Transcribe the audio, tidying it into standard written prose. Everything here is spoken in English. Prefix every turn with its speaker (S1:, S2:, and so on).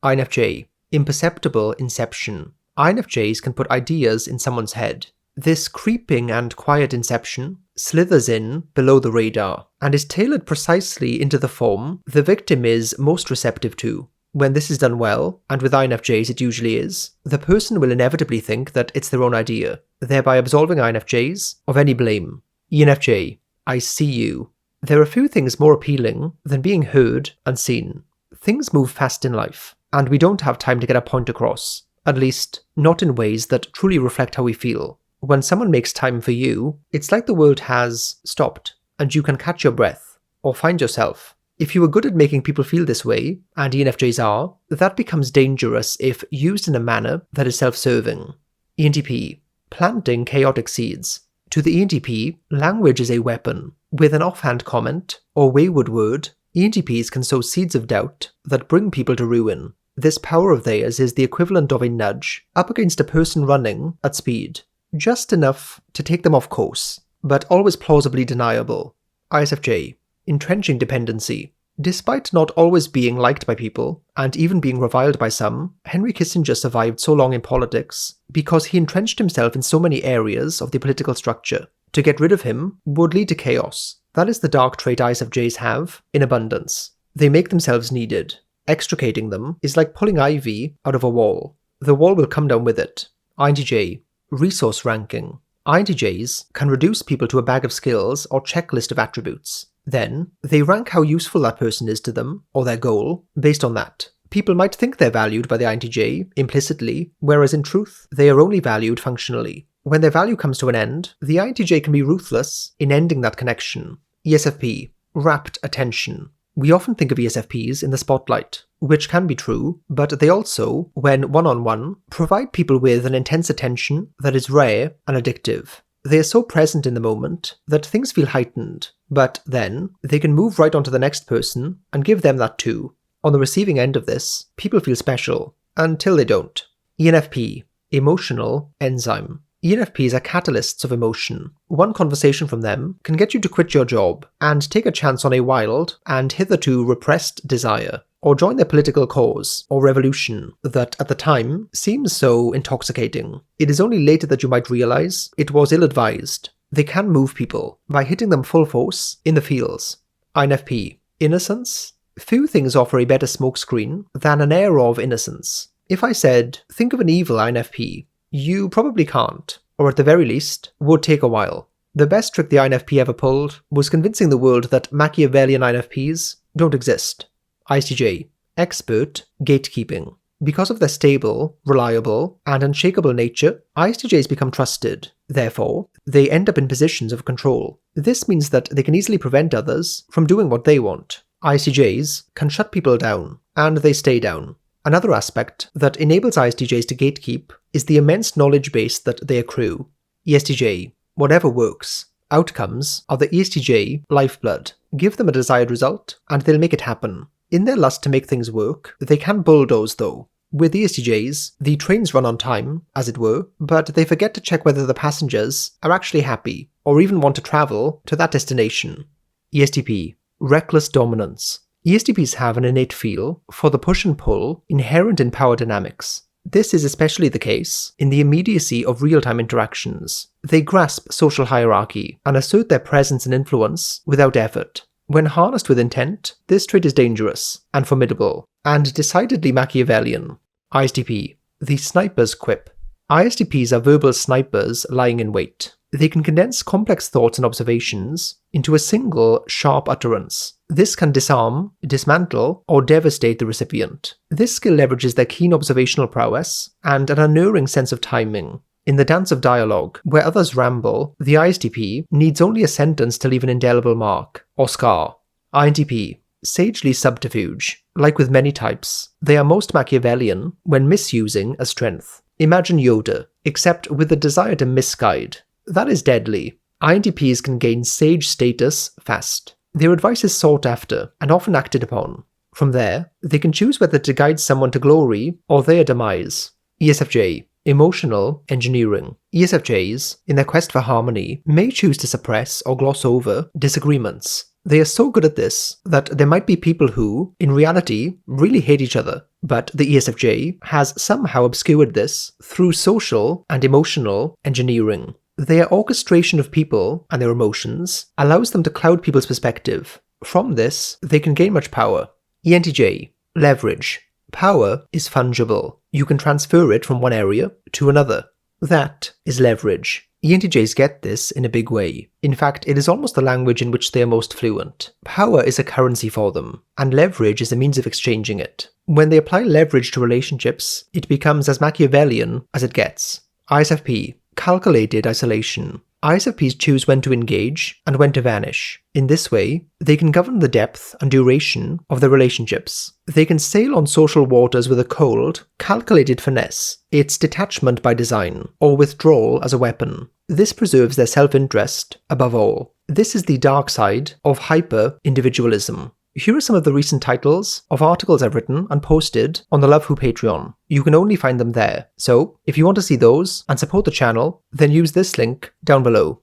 S1: INFJ. Imperceptible inception. INFJs can put ideas in someone's head. This creeping and quiet inception slithers in below the radar and is tailored precisely into the form the victim is most receptive to. When this is done well, and with INFJs it usually is, the person will inevitably think that it's their own idea, thereby absolving INFJs of any blame. ENFJ. I see you. There are few things more appealing than being heard and seen. Things move fast in life, and we don't have time to get a point across, at least not in ways that truly reflect how we feel. When someone makes time for you, it's like the world has stopped, and you can catch your breath, or find yourself. If you are good at making people feel this way, and ENFJs are, that becomes dangerous if used in a manner that is self-serving. ENTP. Planting chaotic seeds. To the ENTP, language is a weapon. With an offhand comment, or wayward word, ENTPs can sow seeds of doubt that bring people to ruin. This power of theirs is the equivalent of a nudge up against a person running at speed. Just enough to take them off course, but always plausibly deniable. ISFJ. Entrenching dependency. Despite not always being liked by people, and even being reviled by some, Henry Kissinger survived so long in politics because he entrenched himself in so many areas of the political structure. To get rid of him would lead to chaos. That is the dark trait ISFJs have in abundance. They make themselves needed. Extricating them is like pulling ivy out of a wall. The wall will come down with it. INTJ. Resource ranking. INTJs can reduce people to a bag of skills or checklist of attributes. Then, they rank how useful that person is to them, or their goal, based on that. People might think they're valued by the INTJ implicitly, whereas in truth, they are only valued functionally. When their value comes to an end, the INTJ can be ruthless in ending that connection. ESFP. Rapt attention. We often think of ESFPs in the spotlight, which can be true, but they also, when one-on-one, provide people with an intense attention that is rare and addictive. They are so present in the moment that things feel heightened, but then they can move right on to the next person and give them that too. On the receiving end of this, people feel special, until they don't. ENFP. Emotional enzyme. ENFPs are catalysts of emotion. One conversation from them can get you to quit your job and take a chance on a wild and hitherto repressed desire, or join their political cause or revolution that at the time seems so intoxicating. It is only later that you might realize it was ill-advised. They can move people by hitting them full force in the feels. INFP. Innocence. Few things offer a better smokescreen than an air of innocence. If I said, think of an evil INFP, you probably can't, or at the very least, would take a while. The best trick the INFP ever pulled was convincing the world that Machiavellian INFPs don't exist. ISTJ. Expert gatekeeping. Because of their stable, reliable, and unshakable nature, ISTJs become trusted. Therefore, they end up in positions of control. This means that they can easily prevent others from doing what they want. ISTJs can shut people down, and they stay down. Another aspect that enables ISTJs to gatekeep is the immense knowledge base that they accrue. ESTJ. Whatever works. Outcomes are the ESTJ lifeblood. Give them a desired result, and they'll make it happen. In their lust to make things work, they can bulldoze though. With ESTJs, the trains run on time, as it were, but they forget to check whether the passengers are actually happy, or even want to travel to that destination. ESTP. Reckless dominance. ESTPs have an innate feel for the push and pull inherent in power dynamics. This is especially the case in the immediacy of real-time interactions. They grasp social hierarchy and assert their presence and influence without effort. When harnessed with intent, this trait is dangerous and formidable, and decidedly Machiavellian. ISTP. The sniper's quip. ISTPs are verbal snipers lying in wait. They can condense complex thoughts and observations into a single, sharp utterance. This can disarm, dismantle, or devastate the recipient. This skill leverages their keen observational prowess and an unerring sense of timing. In the dance of dialogue, where others ramble, the ISTP needs only a sentence to leave an indelible mark, or scar. INTP. Sagely subterfuge. Like with many types, they are most Machiavellian when misusing a strength. Imagine Yoda, except with the desire to misguide. That is deadly. INTPs can gain sage status fast. Their advice is sought after and often acted upon. From there, they can choose whether to guide someone to glory or their demise. ESFJ. Emotional engineering. ESFJs, in their quest for harmony, may choose to suppress or gloss over disagreements. They are so good at this that there might be people who, in reality, really hate each other, but the ESFJ has somehow obscured this through social and emotional engineering. Their orchestration of people and their emotions allows them to cloud people's perspective. From this, they can gain much power. ENTJ, leverage. Power is fungible. You can transfer it from one area to another. That is leverage. ENTJs get this in a big way. In fact, it is almost the language in which they are most fluent. Power is a currency for them, and leverage is a means of exchanging it. When they apply leverage to relationships, it becomes as Machiavellian as it gets. ISFP, calculated isolation. ISFPs choose when to engage and when to vanish. In this way, they can govern the depth and duration of their relationships. They can sail on social waters with a cold, calculated finesse. It's detachment by design, or withdrawal as a weapon. This preserves their self-interest above all. This is the dark side of hyper-individualism. Here are some of the recent titles of articles I've written and posted on the Love Who Patreon. You can only find them there. So, if you want to see those and support the channel, then use this link down below.